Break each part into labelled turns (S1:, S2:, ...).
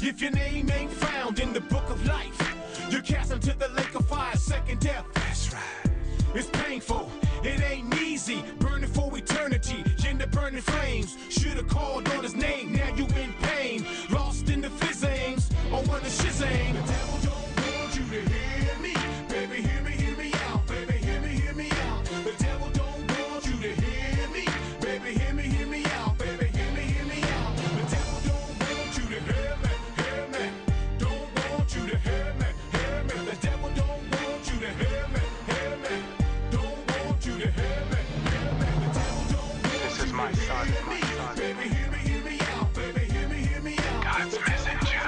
S1: If your name ain't found in the book of life, you're cast into the lake of fire, second death. That's right. It's painful, it ain't easy, burning for eternity, in the burning flames. Should've called on his name, now you in pain, lost in the fizzings, on one of shizang. The devil don't want you to hear me, baby, hear me out, baby, hear me out. The devil don't want you to hear me, baby, hear me out, baby, hear me out. The devil don't want you to hear me, don't want you to hear me. The devil don't want you to hear me.
S2: This is my son,
S1: baby, hear me out, baby, hear me out.
S2: God's messenger.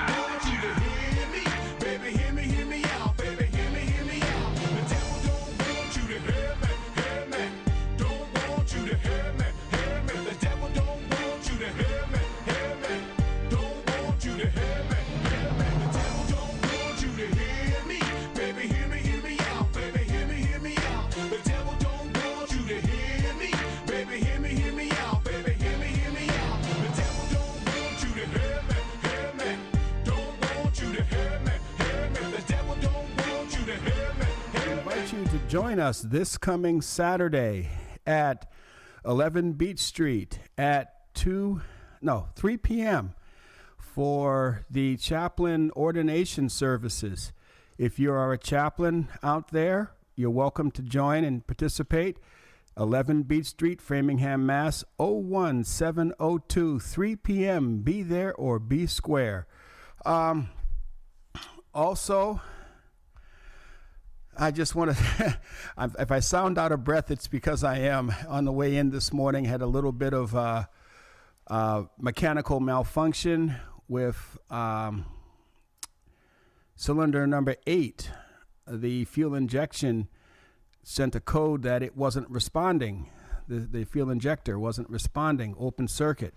S1: Baby, hear me out, baby, hear me out. The devil don't want you to hear me, don't want you to hear me. The devil don't want you to hear me, don't want you to hear me. The devil don't want you to hear me, baby, hear me out, baby, hear me out. The devil don't want you to hear me, baby, hear me out, baby, hear me out. The devil don't want you to hear me, don't want you to hear me. The devil don't want you to hear me.
S3: I invite you to join us this coming Saturday at 11 Beach Street at 3 p.m. for the chaplain ordination services. If you are a chaplain out there, you're welcome to join and participate. 11 Beach Street, Framingham, Mass. 01702, 3 p.m. Be there or be square. Also, I just want to, if I sound out of breath, it's because I am. On the way in this morning, had a little bit of mechanical malfunction with cylinder number 8. The fuel injection sent a code that it wasn't responding. The fuel injector wasn't responding, open circuit.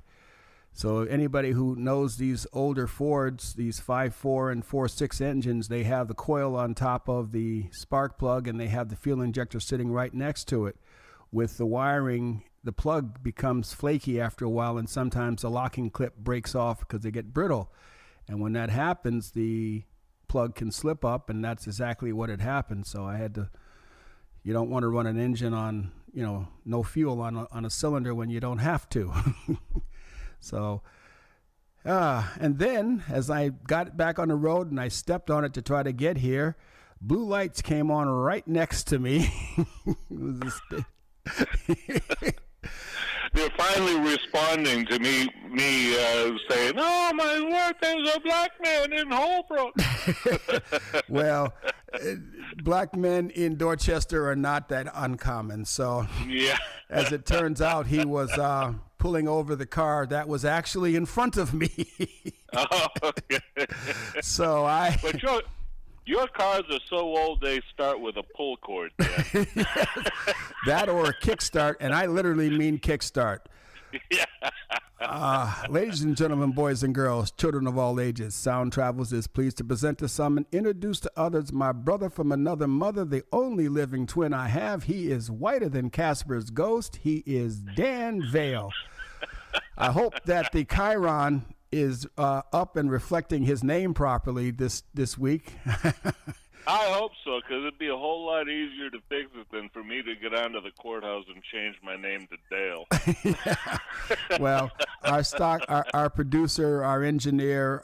S3: So anybody who knows these older Fords, these 5.4 and 4.6 engines, they have the coil on top of the spark plug and they have the fuel injector sitting right next to it. With the wiring, the plug becomes flaky after a while, and sometimes the locking clip breaks off because they get brittle. And when that happens, the plug can slip up, and that's exactly what had happened. So I had to, you don't want to run an engine on, no fuel on a cylinder when you don't have to. So, and then as I got back on the road and I stepped on it to try to get here, blue lights came on right next to me.
S4: They're finally responding to me saying, "Oh my Lord, there's a black man in Holbrook."
S3: Well, black men in Dorchester are not that uncommon. So,
S4: yeah.
S3: As it turns out, he was pulling over the car that was actually in front of me.
S4: Oh, okay.
S3: So
S4: But your cars are so old they start with a pull cord.
S3: Yes, that or a kickstart, and I literally mean kickstart.
S4: Yeah.
S3: Ladies and gentlemen, boys and girls, children of all ages, Sound Travels is pleased to present to some and introduce to others my brother from another mother, the only living twin I have. He is whiter than Casper's ghost. He is Dan Vale. I hope that the Chiron is up and reflecting his name properly this week.
S4: I hope so, because it'd be a whole lot easier to fix it than for me to get onto the courthouse and change my name to Dale.
S3: Yeah. Well, our producer, our engineer,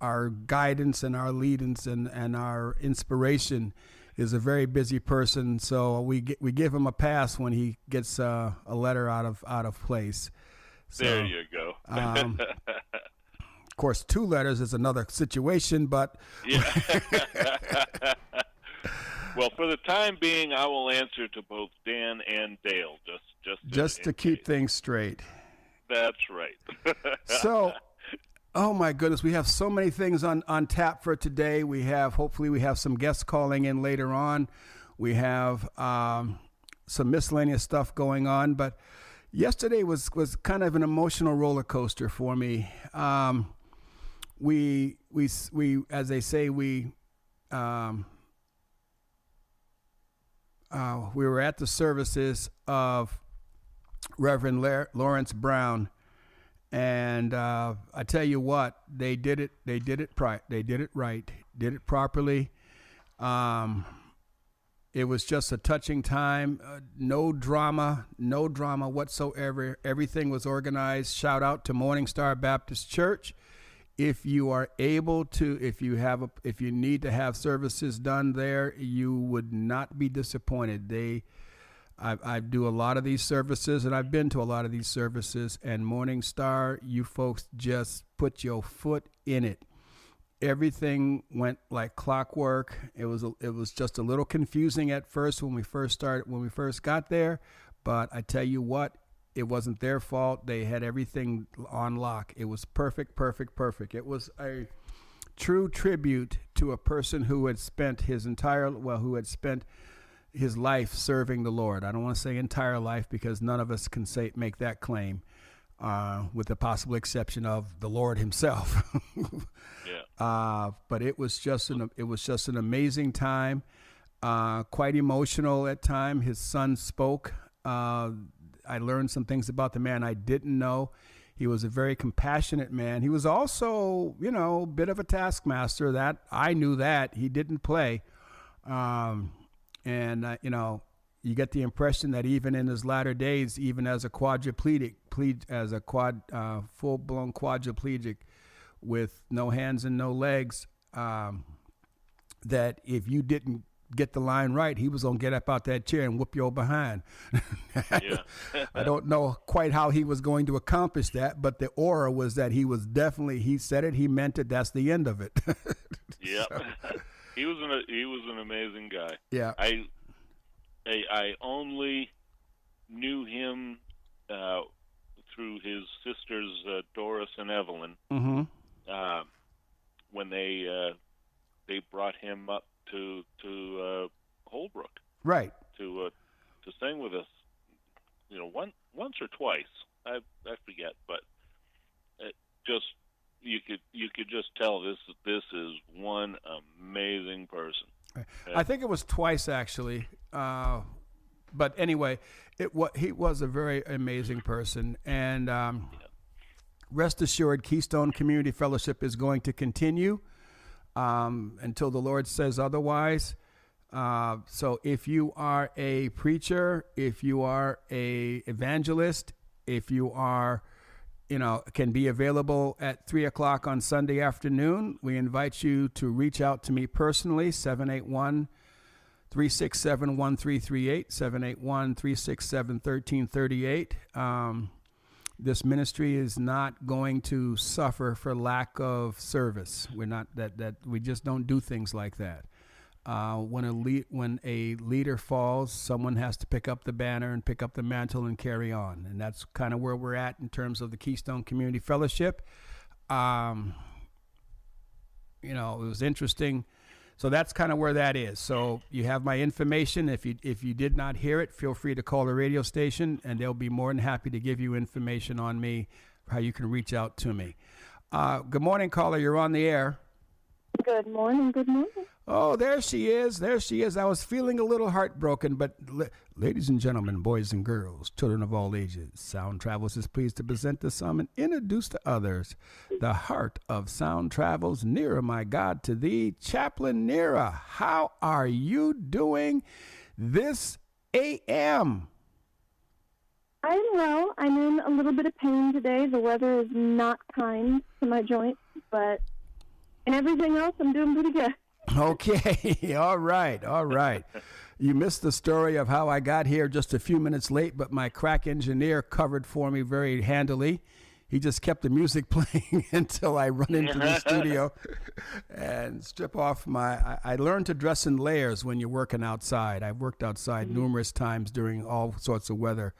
S3: our guidance and our lead-ins and our inspiration is a very busy person. So we give him a pass when he gets a letter out of place. So,
S4: there you go.
S3: Of course, 2 letters is another situation, but
S4: yeah. Well, for the time being, I will answer to both Dan and Dale, just
S3: to keep things straight.
S4: That's right.
S3: So, oh my goodness, we have so many things on tap for today. Hopefully we have some guests calling in later on. We have some miscellaneous stuff going on, but yesterday was kind of an emotional roller coaster for me. We as they say, we were at the services of Reverend Lawrence Brown, And I tell you what, they did it. They did it right. Did it properly. It was just a touching time. No drama whatsoever. Everything was organized. Shout out to Morning Star Baptist Church. If you are able to, if you need to have services done there, you would not be disappointed. I do a lot of these services, and I've been to a lot of these services, and Morning Star, you folks just put your foot in it. Everything went like clockwork. It was just a little confusing at first when we first got there, but I tell you what, it wasn't their fault. They had everything on lock. It was perfect. It was a true tribute to a person who had spent his life serving the Lord. I don't want to say entire life because none of us can make that claim, with the possible exception of the Lord himself.
S4: Yeah.
S3: But it was just an amazing time, quite emotional at time. His son spoke. I learned some things about the man I didn't know. He was a very compassionate man. He was also, a bit of a taskmaster. That I knew that he didn't play. You get the impression that even in his latter days, even as a full-blown quadriplegic with no hands and no legs, that if you didn't get the line right, he was going to get up out that chair and whoop your behind.
S4: Yeah.
S3: I don't know quite how he was going to accomplish that, but the aura was that he said it, he meant it, that's the end of it.
S4: Yeah. So. He was an amazing guy.
S3: Yeah.
S4: I only knew him through his sisters Doris and Evelyn.
S3: Mm-hmm.
S4: When they brought him up to Holbrook,
S3: right,
S4: to sing with us, once or twice. I forget, but it just you could just tell this is one amazing person.
S3: I think it was twice actually, but anyway, he was a very amazing person, and rest assured, Keystone Community Fellowship is going to continue until the Lord says otherwise. So if you are a preacher, if you are a evangelist, if you are, can be available at 3:00 on Sunday afternoon, we invite you to reach out to me personally, 781-367-1338, 781-367-1338. This ministry is not going to suffer for lack of service. We're not that we just don't do things like that. When a leader falls, someone has to pick up the banner and pick up the mantle and carry on. And that's kind of where we're at in terms of the Keystone Community Fellowship. It was interesting. So that's kind of where that is. So you have my information. If you did not hear it, feel free to call the radio station, and they'll be more than happy to give you information on me, how you can reach out to me. Good morning, caller. You're on the air.
S5: Good morning.
S3: Oh, there she is. I was feeling a little heartbroken, but ladies and gentlemen, boys and girls, children of all ages, Sound Travels is pleased to present to some and introduce to others the heart of Sound Travels, nearer, my God, to thee, Chaplain Nera. How are you doing this AM?
S5: I'm well. I'm in a little bit of pain today. The weather is not kind to my joints, but in everything else, I'm doing pretty good.
S3: Okay. All right. You missed the story of how I got here just a few minutes late, but my crack engineer covered for me very handily. He just kept the music playing until I run into the studio and strip off I learned to dress in layers when you're working outside. I've worked outside numerous times during all sorts of weather.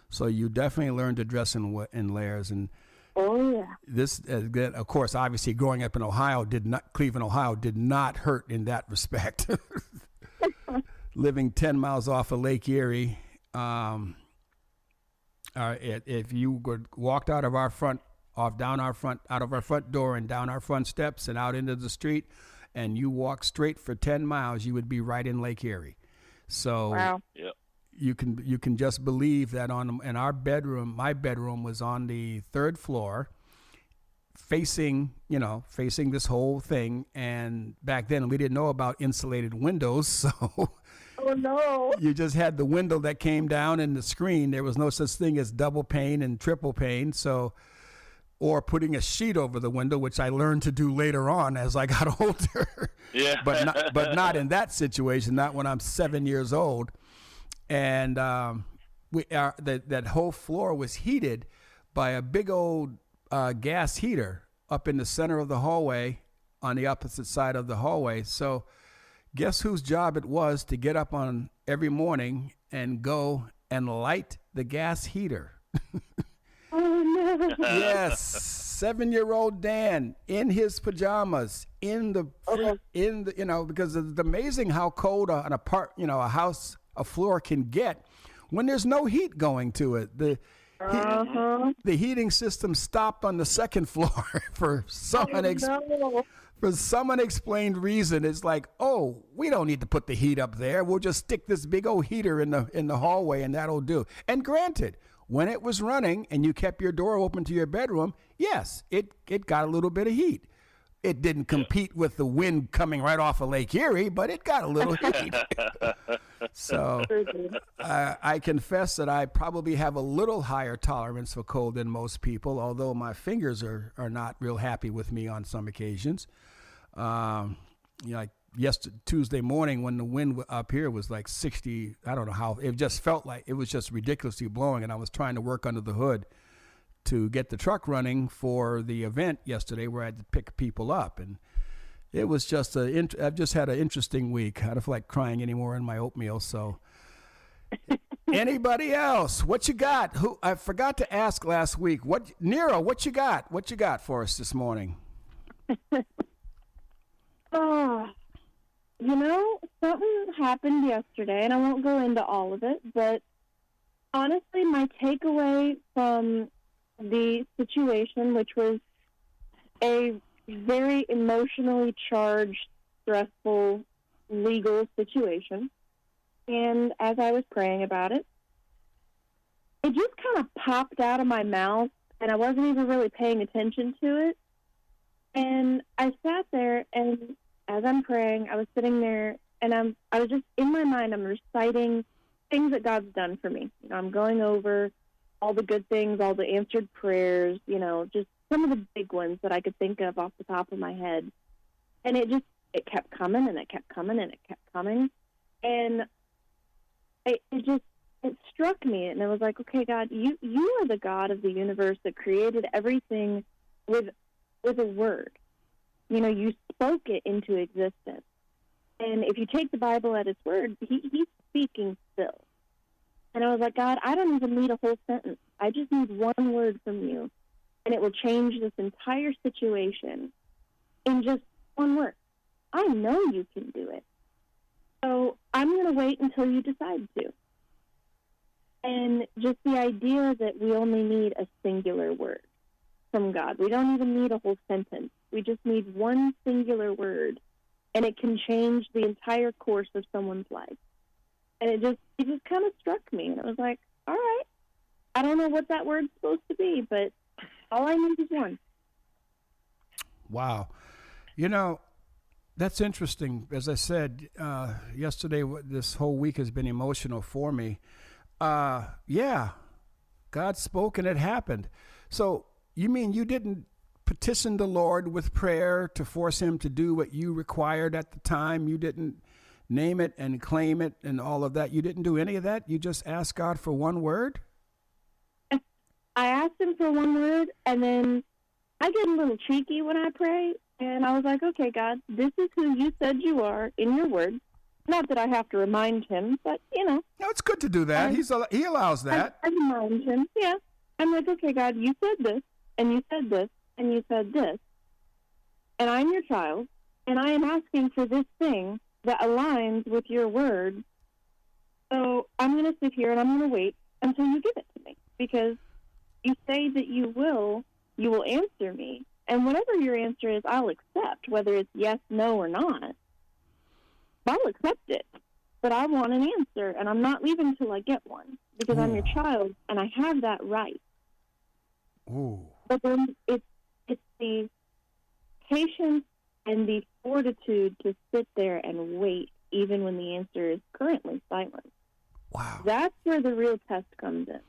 S3: So you definitely learn to dress in layers. And
S5: oh, yeah.
S3: This, of course, obviously growing up in Cleveland, Ohio did not hurt in that respect. Living 10 miles off of Lake Erie, if you walked out of our front door and down our front steps and out into the street, and you walk straight for 10 miles, you would be right in Lake Erie. So,
S5: wow.
S4: Yep.
S3: you can just believe that in our bedroom, my bedroom was on the third floor, facing this whole thing. And back then we didn't know about insulated windows, so
S5: Oh, no.
S3: you just had the window that came down and the screen. There was no such thing as double pane and triple pane. So, or putting a sheet over the window, which I learned to do later on as I got older.
S4: Yeah.
S3: but not in that situation, not when I'm 7 years old. And that whole floor was heated by a big old gas heater up in the center of the hallway on the opposite side of the hallway. So guess whose job it was to get up on every morning and go and light the gas heater?
S5: Oh, no.
S3: Yes, 7-year-old Dan in his pajamas because it's amazing how cold a house, a floor can get when there's no heat going to it. The heating system stopped on the second floor for some unexplained reason. It's like, oh, we don't need to put the heat up there. We'll just stick this big old heater in the hallway, and that'll do. And granted, when it was running and you kept your door open to your bedroom, yes, it got a little bit of heat. It didn't compete with the wind coming right off of Lake Erie, but it got a little heat. So I confess that I probably have a little higher tolerance for cold than most people, although my fingers are not real happy with me on some occasions. Like Tuesday morning when the wind up here was like 60, I don't know how, it just felt like it was just ridiculously blowing, and I was trying to work under the hood to get the truck running for the event yesterday where I had to pick people up. And it was just I've just had an interesting week. I don't feel like crying anymore in my oatmeal. So anybody else, what you got? I forgot to ask last week. Nero, what you got? What you got for us this morning?
S5: Something happened yesterday, and I won't go into all of it, but honestly, my takeaway from the situation, which was a very emotionally charged, stressful, legal situation, and as I was praying about it, it just kind of popped out of my mouth, and I wasn't even really paying attention to it. And I sat there, and as I'm praying, I was sitting there, and I was just, in my mind, I'm reciting things that God's done for me. I'm going over all the good things, all the answered prayers, just some of the big ones that I could think of off the top of my head. And it kept coming, and it kept coming, and it kept coming. And it struck me, and it was like, okay, God, you are the God of the universe that created everything with a word. You spoke it into existence. And if you take the Bible at its word, he's speaking still. And I was like, God, I don't even need a whole sentence. I just need one word from you, and it will change this entire situation in just one word. I know you can do it. So I'm going to wait until you decide to. And just the idea that we only need a singular word from God. We don't even need a whole sentence. We just need one singular word, and it can change the entire course of someone's life. And it just kind of struck me, and it was like, all right, I don't know what that word's supposed to be, but all I need is one.
S3: Wow. That's interesting. As I said yesterday, this whole week has been emotional for me. Yeah, God spoke and it happened. So you mean you didn't petition the Lord with prayer to force him to do what you required at the time? You didn't name it and claim it and all of that? You didn't do any of that? You just asked God for one word?
S5: I asked him for one word, and then I get a little cheeky when I pray, and I was like, okay, God, this is who you said you are in your word. Not that I have to remind him, but, No,
S3: it's good to do that. He allows that.
S5: I remind him, yeah. I'm like, okay, God, you said this, and you said this, and you said this. And I'm your child, and I am asking for this thing that aligns with your word. So I'm going to sit here and I'm going to wait until you give it to me, because you say that you will answer me. And whatever your answer is, I'll accept, whether it's yes, no, or not. I'll accept it. but I want an answer, and I'm not leaving till I get one because I'm your child, and I have that right.
S3: Ooh.
S5: But then it's the patience and the fortitude to sit there and wait, even when the answer is currently silent.
S3: Wow.
S5: That's where the real test comes in.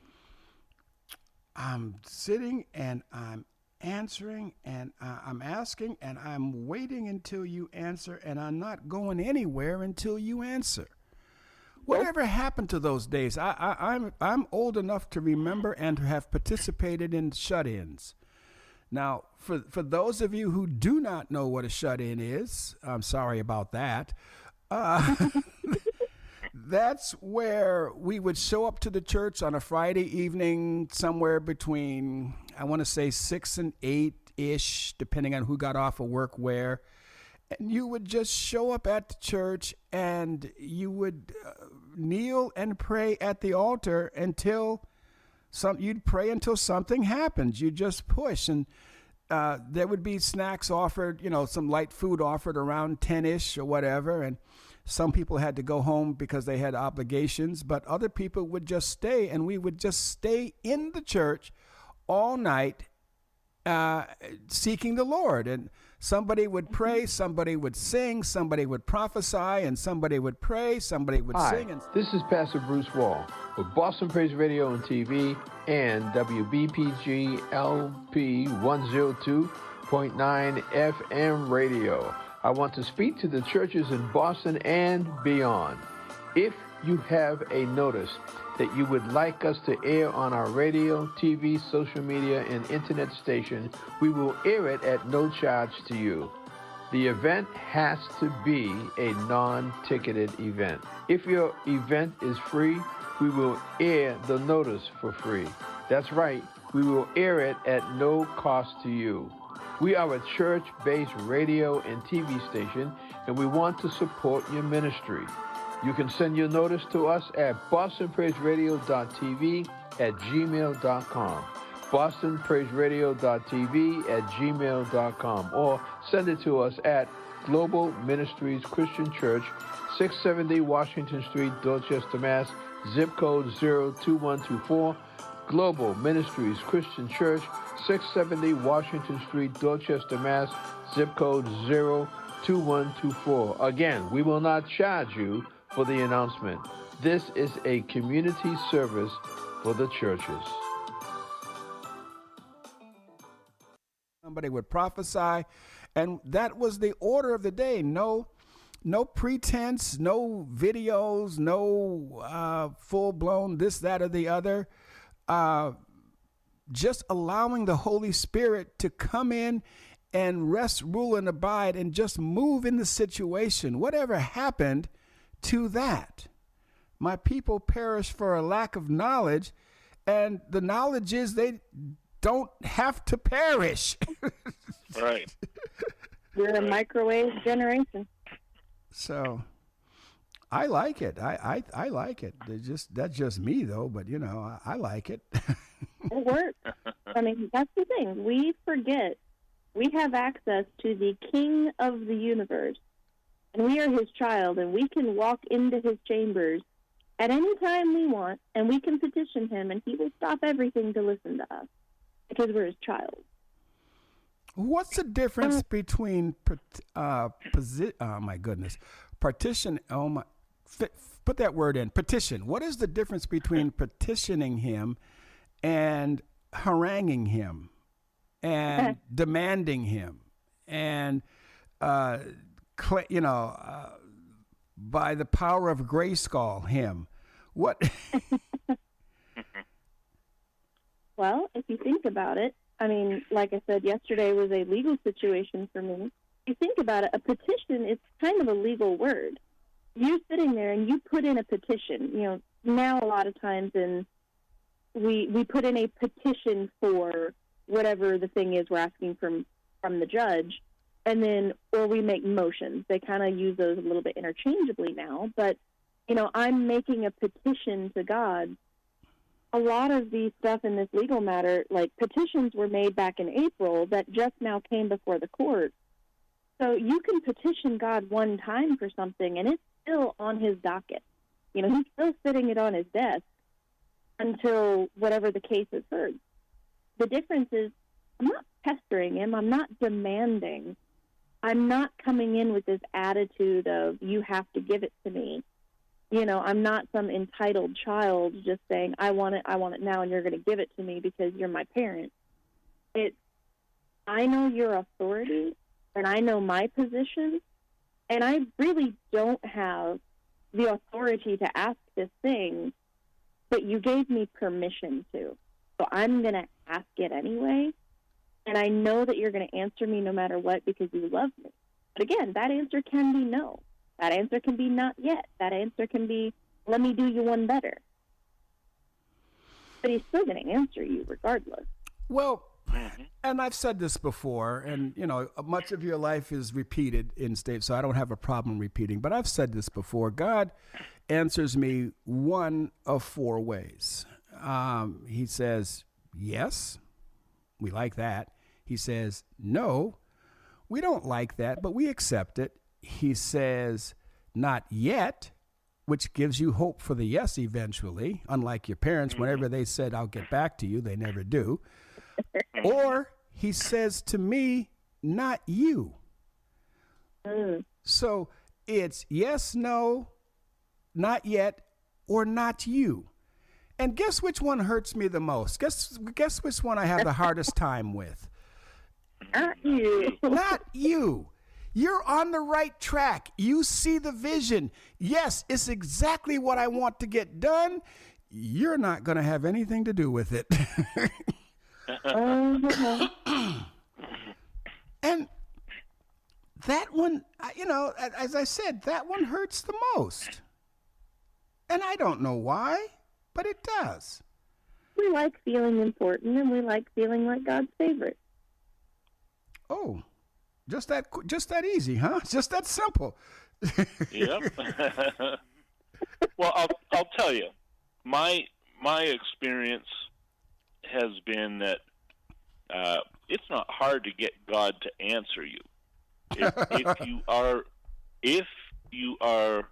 S3: I'm sitting and I'm answering and I'm asking and I'm waiting until you answer, and I'm not going anywhere until you answer. Whatever happened to those days? I'm old enough to remember and to have participated in shut-ins. Now, for those of you who do not know what a shut-in is, I'm sorry about that. That's where we would show up to the church on a Friday evening somewhere between, I want to say 6 and 8-ish, depending on who got off of work where. And you would just show up at the church and you would kneel and pray at the altar until you'd pray until something happened. You just push, and there would be snacks offered, some light food offered around 10-ish or whatever. And some people had to go home because they had obligations, but other people would just stay, and we would just stay in the church all night seeking the Lord. And somebody would pray, somebody would sing, somebody would prophesy, and somebody would pray, somebody would sing. And
S6: This is Pastor Bruce Wall with Boston Praise Radio and TV and WBPG-LP 102.9 FM radio. I want to speak to the churches in Boston and beyond. If you have a notice that you would like us to air on our radio, TV, social media, and internet station, we will air it at no charge to you. The event has to be a non-ticketed event. If your event is free, we will air the notice for free. That's right, we will air it at no cost to you. We are a church-based radio and TV station, and we want to support your ministry. You can send your notice to us at bostonpraiseradio.tv @gmail.com, bostonpraiseradio.tv @gmail.com, or send it to us at Global Ministries Christian Church, 670 Washington Street, Dorchester, Mass., zip code 02124, Global Ministries Christian Church, 670 Washington Street, Dorchester, Mass., zip code 02124. Again, we will not charge you for the announcement. This is a community service for the churches.
S3: Somebody would prophesy, and that was the order of the day. No pretense, no videos, no full-blown this, that, or the other. Just allowing the Holy Spirit to come in and rest, rule, and abide, and just move in the situation. Whatever happened to that? My people perish for a lack of knowledge, and the knowledge is they don't have to perish.
S4: Right.
S5: We're a microwave generation.
S3: So I like it. I like it. That's just me, though, but, I like it.
S5: It works. I mean, that's the thing. We forget we have access to the King of the universe, and we are his child, and we can walk into his chambers at any time we want, and we can petition him, and he will stop everything to listen to us because we're his child.
S3: What's the difference between partition? Put that word in, petition. What is the difference between petitioning him and haranguing him and demanding him and by the power of Grayskull him? What?
S5: Well, if you think about it, I mean, like I said, yesterday was a legal situation for me. If you think about it, a petition is kind of a legal word. You're sitting there and you put in a petition. Now a lot of times we put in a petition for whatever the thing is we're asking from the judge, and then, or we make motions. They kind of use those a little bit interchangeably now, but, I'm making a petition to God. A lot of the stuff in this legal matter, like petitions were made back in April that just now came before the court. So you can petition God one time for something, and still on his docket. You know, he's still sitting it on his desk until whatever the case is heard. The difference is I'm not pestering him. I'm not demanding. I'm not coming in with this attitude of, you have to give it to me. You know, I'm not some entitled child just saying, I want it now, and you're going to give it to me because you're my parent. I know your authority, and I know my position, and I really don't have the authority to ask this thing, but you gave me permission to. So I'm going to ask it anyway, and I know that you're going to answer me no matter what because you love me. But again, that answer can be no. That answer can be not yet. That answer can be, let me do you one better. But he's still going to answer you regardless.
S3: Well, and I've said this before, and, you know, much of your life is repeated in state, so I don't have a problem repeating. But I've said this before. God answers me one of four ways. He says, yes, we like that. He says, no, we don't like that, but we accept it. He says, not yet, which gives you hope for the yes eventually, unlike your parents. Whenever they said, I'll get back to you, they never do. Or he says to me, not you. So it's yes, no, not yet, or not you. And guess which one hurts me the most? Guess which one I have the hardest time with?
S5: Not you.
S3: Not you. You're on the right track. You see the vision. Yes, it's exactly what I want to get done. You're not going to have anything to do with it. And that one, you know, as I said, that one hurts the most. And I don't know why, but it does.
S5: We like feeling important, and we like feeling like God's favorite.
S3: Oh, just that easy, huh? Just that simple.
S4: Yep. Well, I'll tell you, my experience has been that it's not hard to get God to answer you if you are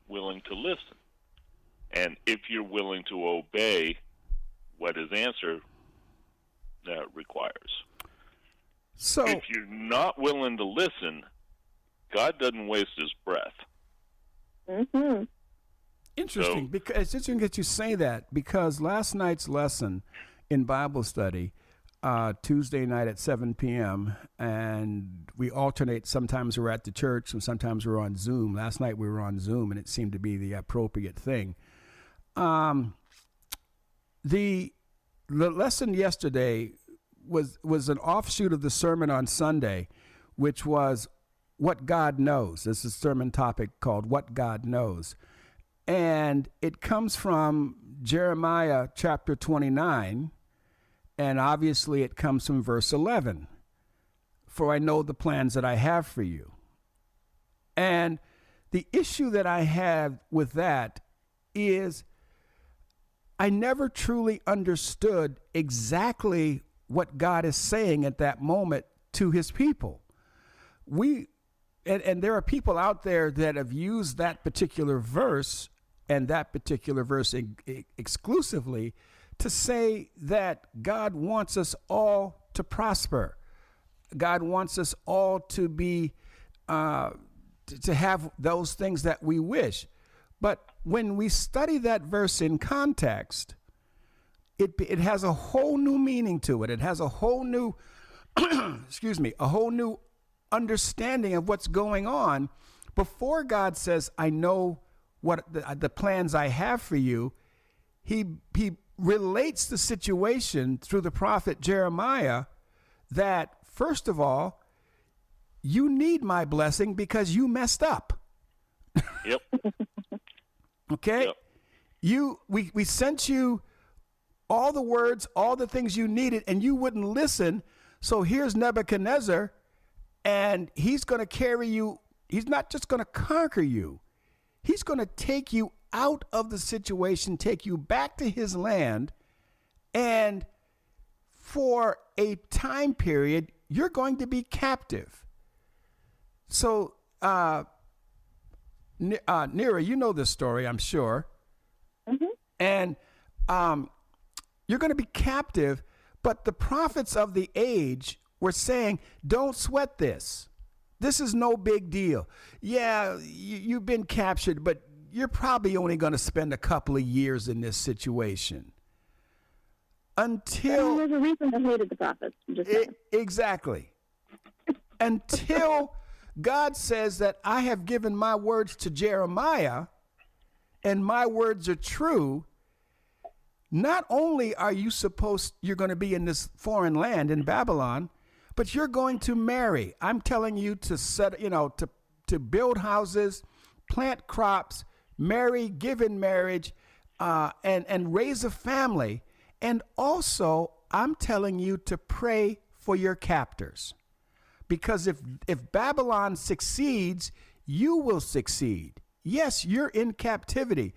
S4: willing to listen, and if you're willing to obey what His answer requires.
S3: So,
S4: if you're not willing to listen, God doesn't waste His breath.
S5: Mm-hmm.
S3: Interesting. Because it's interesting that you say that, because last night's lesson in Bible study, Tuesday night at 7 p.m., and we alternate. Sometimes we're at the church and sometimes we're on Zoom. Last night we were on Zoom, and it seemed to be the appropriate thing. The lesson yesterday was an offshoot of the sermon on Sunday, which was what God knows. This is a sermon topic called What God Knows. And it comes from Jeremiah chapter 29, and obviously it comes from verse 11. For I know the plans that I have for you. And the issue that I have with that is I never truly understood exactly what God is saying at that moment to His people. And there are people out there that have used that particular verse and that particular verse exclusively to say that God wants us all to prosper. God wants us all to be, to have those things that we wish. But when we study that verse in context, it has a whole new meaning to it. It has a whole new, a whole new understanding of what's going on. Before God says, I know what the plans I have for you, he relates the situation through the prophet Jeremiah that, first of all, you need my blessing because you messed up.
S4: Yep.
S3: Okay?
S4: Yep.
S3: We sent you all the words, all the things you needed, and you wouldn't listen. So here's Nebuchadnezzar, and he's going to carry you. He's not just going to conquer you. He's going to take you out of the situation, take you back to his land, and for a time period, you're going to be captive. So Nira, you know this story, I'm sure.
S5: Mm-hmm.
S3: And you're going to be captive, but the prophets of the age were saying, don't sweat this. This is no big deal. Yeah, you've been captured, but you're probably only going to spend a couple of years in this situation. Until
S5: there's a reason I hated the prophets.
S3: Exactly. Until God says that I have given my words to Jeremiah and my words are true, not only are you're going to be in this foreign land in Babylon, but you're going to marry. I'm telling you to to build houses, plant crops, marry, give in marriage, and raise a family. And also, I'm telling you to pray for your captors. Because if Babylon succeeds, you will succeed. Yes, you're in captivity.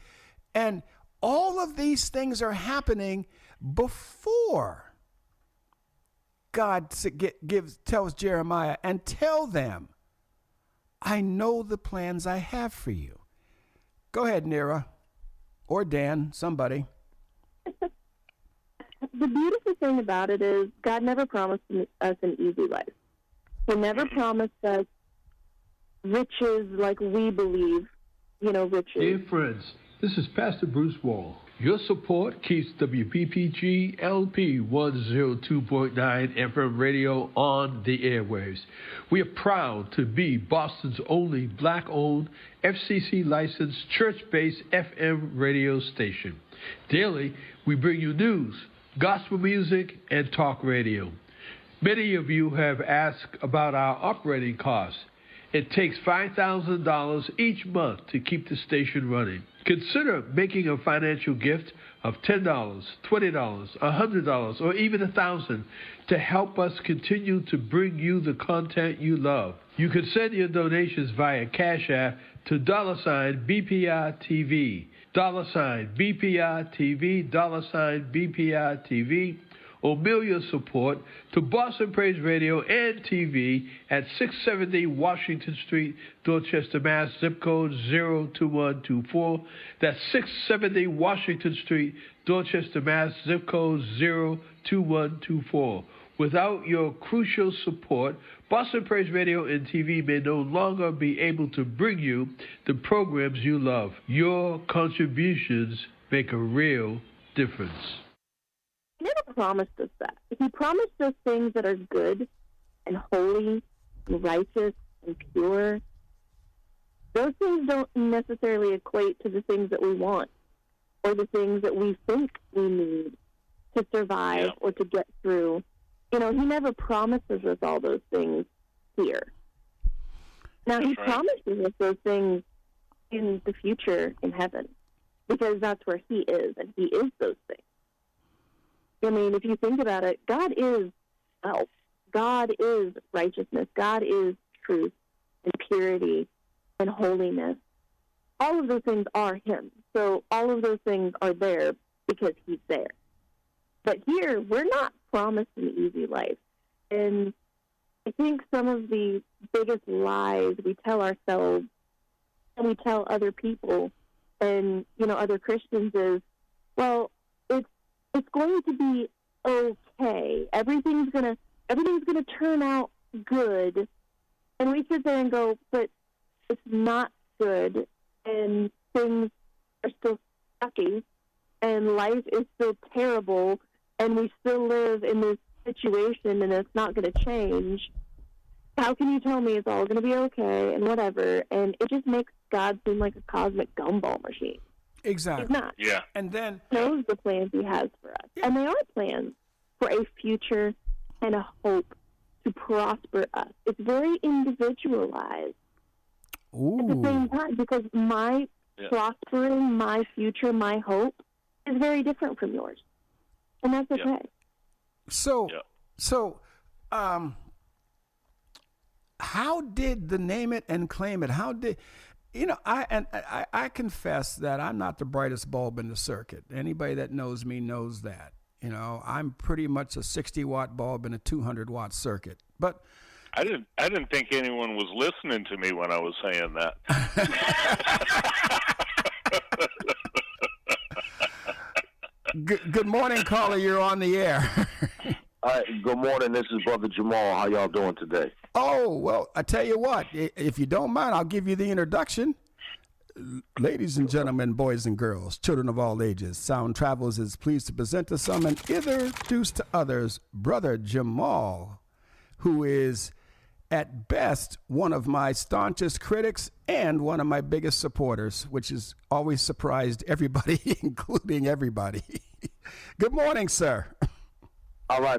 S3: And all of these things are happening before God tells Jeremiah, and tell them, I know the plans I have for you. Go ahead, Nira. Or Dan, somebody.
S5: The beautiful thing about it is God never promised us an easy life. He never promised us riches like we believe, riches.
S6: Dear friends, this is Pastor Bruce Wall. Your support keeps WBPG-LP 102.9 FM radio on the airwaves. We are proud to be Boston's only black-owned, FCC-licensed, church-based FM radio station. Daily, we bring you news, gospel music, and talk radio. Many of you have asked about our operating costs. It takes $5,000 each month to keep the station running. Consider making a financial gift of $10, $20, $100, or even $1,000 to help us continue to bring you the content you love. You can send your donations via Cash App to $BPI-TV, $BPI-TV, $BPI-TV, or mail your support to Boston Praise Radio and TV at 670 Washington Street, Dorchester, Mass. Zip code 02124. That's 670 Washington Street, Dorchester, Mass. Zip code 02124. Without your crucial support, Boston Praise Radio and TV may no longer be able to bring you the programs you love. Your contributions make a real difference.
S5: He never promised us that. He promised us things that are good and holy and righteous and pure. Those things don't necessarily equate to the things that we want or the things that we think we need to survive or to get through. He never promises us all those things here. Now, he promises us those things in the future in heaven because that's where he is, and he is those things. I mean, if you think about it, God is health. God is righteousness. God is truth and purity and holiness. All of those things are him. So all of those things are there because he's there. But here, we're not promised an easy life. And I think some of the biggest lies we tell ourselves and we tell other people and, other Christians is, well, it's going to be okay. Everything's gonna turn out good. And we sit there and go, but it's not good, and things are still sucky, and life is still terrible, and we still live in this situation, and it's not going to change. How can you tell me it's all going to be okay and whatever? And it just makes God seem like a cosmic gumball machine.
S3: Exactly.
S5: He's not.
S4: Yeah.
S3: And then
S5: He knows the plans he has for us. And they are plans for a future and a hope to prosper us. It's very individualized at the same time because my prospering, my future, my hope is very different from yours. And that's okay.
S3: So, how did the name it and claim it? How did... I confess that I'm not the brightest bulb in the circuit. Anybody that knows me knows that. I'm pretty much a 60-watt bulb in a 200-watt circuit. But
S4: I didn't think anyone was listening to me when I was saying that.
S3: Good morning, caller. You're on the air.
S7: Hi, good morning. This is Brother Jamal. How y'all doing today?
S3: Oh, well, I tell you what, if you don't mind, I'll give you the introduction. Ladies and gentlemen, boys and girls, children of all ages, Sound Travels is pleased to present to some and introduce to others Brother Jamal, who is at best one of my staunchest critics and one of my biggest supporters, which has always surprised everybody, including everybody. Good morning, sir.
S7: All right.